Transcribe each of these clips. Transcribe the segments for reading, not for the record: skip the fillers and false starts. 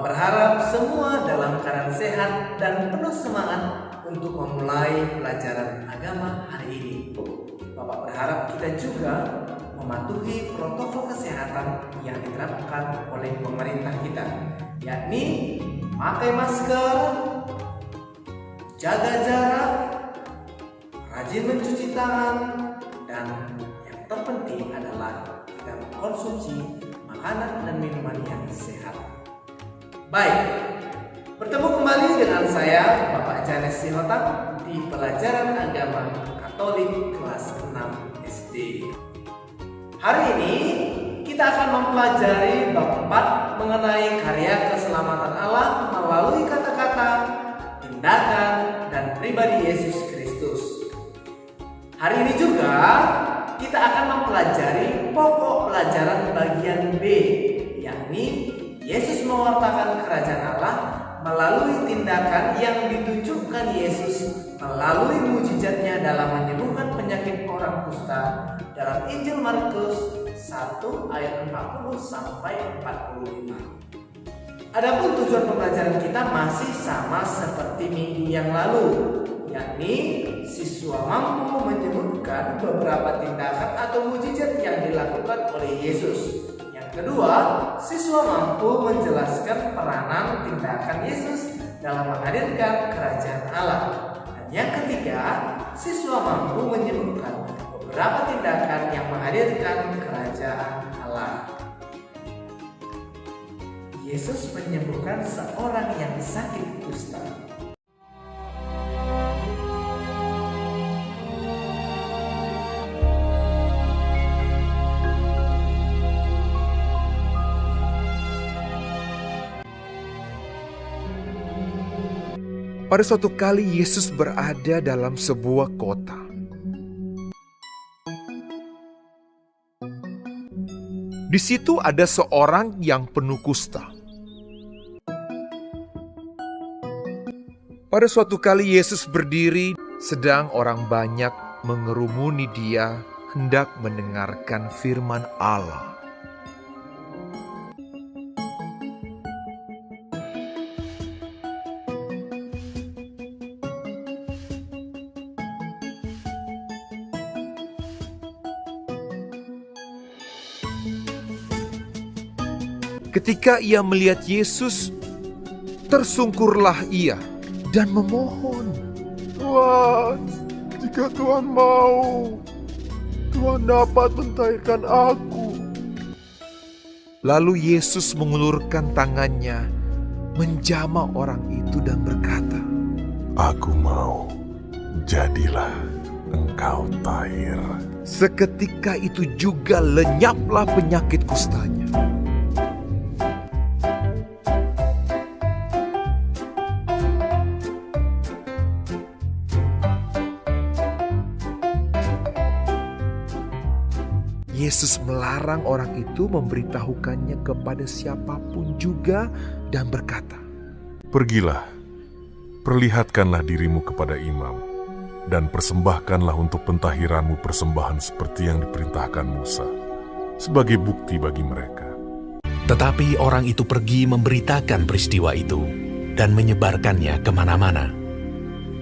Bapak berharap semua dalam keadaan sehat dan penuh semangat untuk memulai pelajaran agama hari ini. Bapak berharap kita juga mematuhi protokol kesehatan yang diterapkan oleh pemerintah kita, yakni memakai masker, jaga jarak, rajin mencuci tangan, dan yang terpenting adalah kita mengkonsumsi makanan dan minuman yang sehat. Baik, bertemu kembali dengan saya Bapak Janes Sihotak di pelajaran agama Katolik kelas 6 SD. Hari ini kita akan mempelajari bab 4 mengenai karya keselamatan Allah melalui kata-kata, tindakan, dan pribadi Yesus Kristus. Hari ini juga kita akan mempelajari pokok pelajaran bagian B, yakni Yesus mewartakan kerajaan Allah melalui tindakan yang ditunjukkan Yesus melalui mujizatnya dalam menyembuhkan penyakit orang kusta dalam Injil Markus 1 ayat 40 sampai 45. Adapun tujuan pembelajaran kita masih sama seperti minggu yang lalu, yakni siswa mampu menyebutkan beberapa tindakan atau mujizat yang dilakukan oleh Yesus. Kedua, siswa mampu menjelaskan peranan tindakan Yesus dalam menghadirkan kerajaan Allah. Dan yang ketiga, siswa mampu menyebutkan beberapa tindakan yang menghadirkan kerajaan Allah. Yesus menyembuhkan seorang yang sakit kusta. Pada suatu kali Yesus berada dalam sebuah kota. Di situ ada seorang yang penuh kusta. Pada suatu kali Yesus berdiri, sedang orang banyak mengerumuni dia hendak mendengarkan firman Allah. Ketika ia melihat Yesus, tersungkurlah ia dan memohon, "Tuhan, jika Tuhan mau, Tuhan dapat mentahirkan aku." Lalu Yesus mengulurkan tangannya, menjamah orang itu dan berkata, "Aku mau, jadilah engkau tahir." Seketika itu juga lenyaplah penyakit kustanya. Yesus melarang orang itu memberitahukannya kepada siapapun juga dan berkata, "Pergilah, perlihatkanlah dirimu kepada imam, dan persembahkanlah untuk pentahiranmu persembahan seperti yang diperintahkan Musa, sebagai bukti bagi mereka." Tetapi orang itu pergi memberitakan peristiwa itu dan menyebarkannya kemana-mana,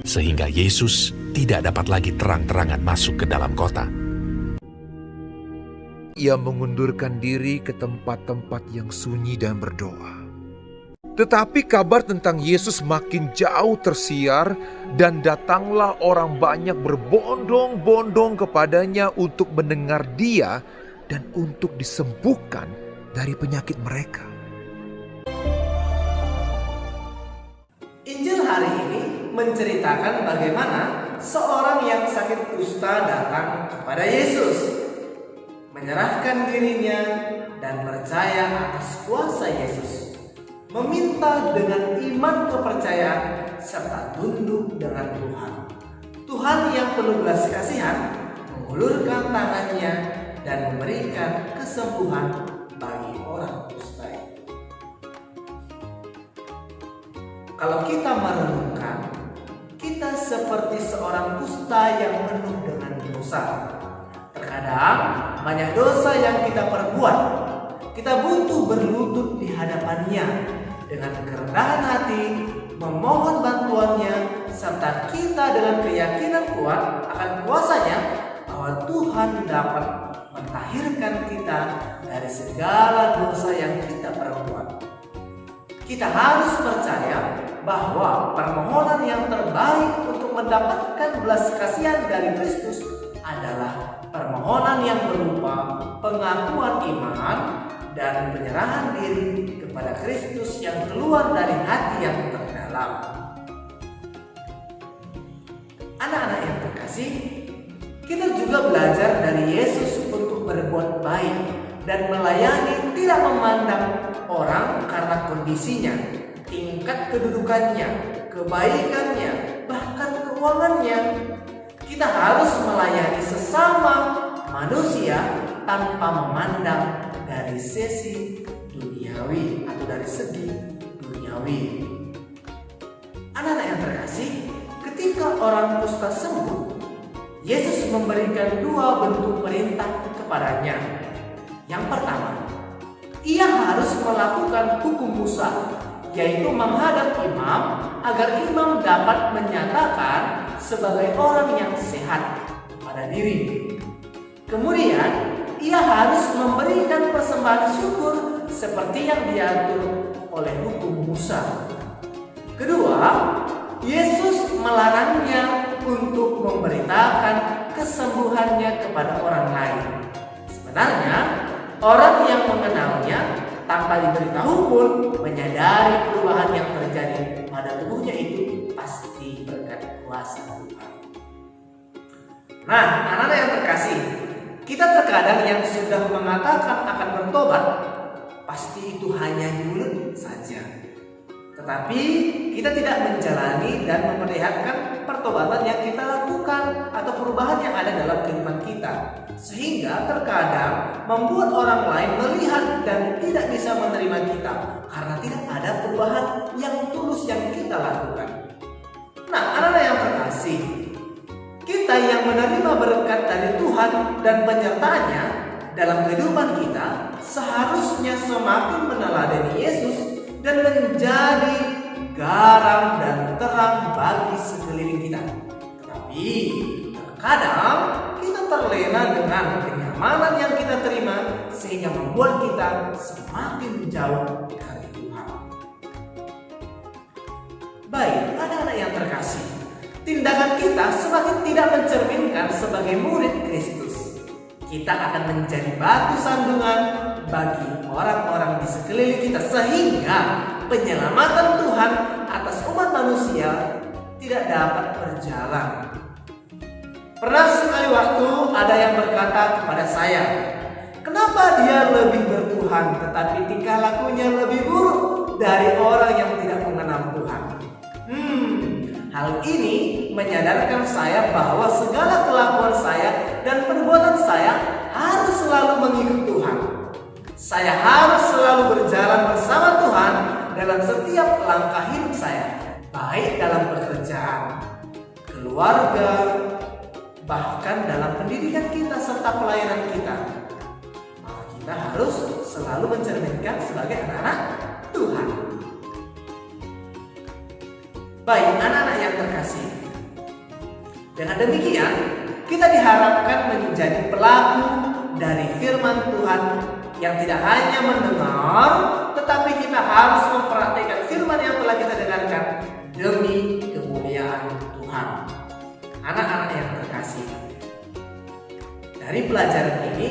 sehingga Yesus tidak dapat lagi terang-terangan masuk ke dalam kota. Ia mengundurkan diri ke tempat-tempat yang sunyi dan berdoa. Tetapi kabar tentang Yesus makin jauh tersiar, dan datanglah orang banyak berbondong-bondong kepadanya untuk mendengar dia dan untuk disembuhkan dari penyakit mereka. Injil hari ini menceritakan bagaimana seorang yang sakit kusta datang kepada Yesus, menyerahkan dirinya dan percaya atas kuasa Yesus, meminta dengan iman kepercayaan serta tunduk dengan Tuhan. Tuhan yang penuh belas kasihan mengulurkan tangannya dan memberikan kesembuhan bagi orang kusta itu. Kalau kita merenungkan, kita seperti seorang kusta yang penuh dengan dosa. Terkadang banyak dosa yang kita perbuat. Kita butuh berlutut di hadapannya dengan kerendahan hati memohon bantuannya, serta kita dengan keyakinan kuat akan kuasanya bahwa Tuhan dapat mentahirkan kita dari segala dosa yang kita perbuat. Kita harus percaya bahwa permohonan yang terbaik untuk mendapatkan belas kasihan dari Kristus adalah permohonan yang berupa pengakuan iman dan penyerahan diri kepada Kristus yang keluar dari hati yang terdalam. Anak-anak yang terkasih, kita juga belajar dari Yesus untuk berbuat baik dan melayani, tidak memandang orang karena kondisinya, tingkat kedudukannya, kebaikannya, bahkan keuangannya. Kita harus melayani sesama manusia tanpa memandang dari sisi duniawi atau dari segi duniawi. Anak-anak yang terkasih, ketika orang kusta sembuh, Yesus memberikan dua bentuk perintah kepadanya. Yang pertama, ia harus melakukan hukum Musa, yaitu menghadap imam agar imam dapat menyatakan sebagai orang yang sehat pada diri. Kemudian, ia harus memberikan persembahan syukur seperti yang diatur oleh hukum Musa. Kedua, Yesus melarangnya untuk memberitakan kesembuhannya kepada orang lain. Sebenarnya, orang yang mengenalnya tanpa diberitahu pun menyadari perubahan yang terjadi pada tubuhnya itu pasti berkat kuasa Tuhan. Nah, anak-anak yang terkasih, kita terkadang yang sudah mengatakan akan bertobat, pasti itu hanya di mulut saja. Tetapi kita tidak menjalani dan memperlihatkan pertobatan yang kita lakukan atau perubahan yang ada dalam kehidupan kita. Sehingga terkadang membuat orang lain melihat dan tidak bisa menerima kita karena tidak ada perubahan yang tulus yang kita lakukan. Nah, anak-anak yang terkasih, kita yang menerima berkat dari Tuhan dan penyertaannya dalam kehidupan kita seharusnya semakin meneladani Yesus dan menjadi garam dan terang bagi sekeliling kita. Tetapi terkadang kita terlena dengan kenyamanan yang kita terima sehingga membuat kita semakin jauh dari Tuhan. Baik, anak-anak yang terkasih, tindakan kita semakin tidak mencerminkan sebagai murid Kristus. Kita akan menjadi batu sandungan bagi orang-orang di sekeliling kita sehingga penyelamatan Tuhan atas umat manusia tidak dapat berjalan. Pernah sekali waktu ada yang berkata kepada saya, "Kenapa dia lebih bertuhan tetapi tingkah lakunya lebih buruk dari orang yang tidak mengenal Tuhan?" Hal ini menyadarkan saya bahwa segala kelakuan saya dan perbuatan saya harus selalu mengikut Tuhan. Saya harus selalu berjalan bersama Tuhan dalam setiap langkah hidup saya, baik dalam pekerjaan, keluarga, bahkan dalam pendidikan kita serta pelayanan kita. Maka kita harus selalu mencerminkan sebagai anak-anak Tuhan. Baik, anak-anak yang terkasih, dengan demikian kita diharapkan menjadi pelaku dari firman Tuhan yang tidak hanya mendengar, tetapi kita harus mempraktikkan firman yang telah kita dengarkan demi kemuliaan Tuhan. Anak-anak yang terkasih, dari pelajaran ini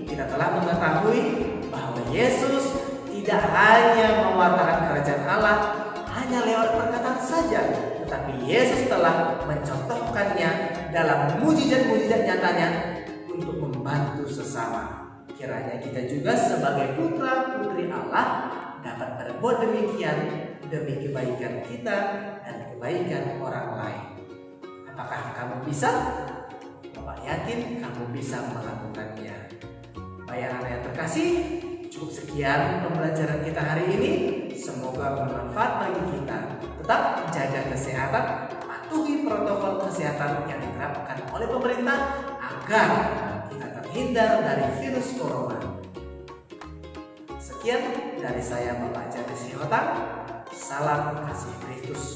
kita telah mengetahui bahwa Yesus tidak hanya mewartakan kerajaan Allah hanya lewat perkataan saja, tetapi Yesus telah mencontohkannya dalam mujizat-mujizat nyatanya untuk membantu sesama. Kiranya kita juga sebagai putra-putri Allah dapat berbuat demikian demi kebaikan kita dan kebaikan orang lain. Apakah kamu bisa? Bapak yakin kamu bisa melakukannya. Baik anak yang terkasih, cukup sekian pembelajaran kita hari ini. Semoga bermanfaat bagi kita. Tetap jaga kesehatan, patuhi protokol kesehatan yang diterapkan oleh pemerintah agar kita terhindar dari virus corona. Sekian dari saya, Bapak Jati Sihotang. Salam kasih Kristus.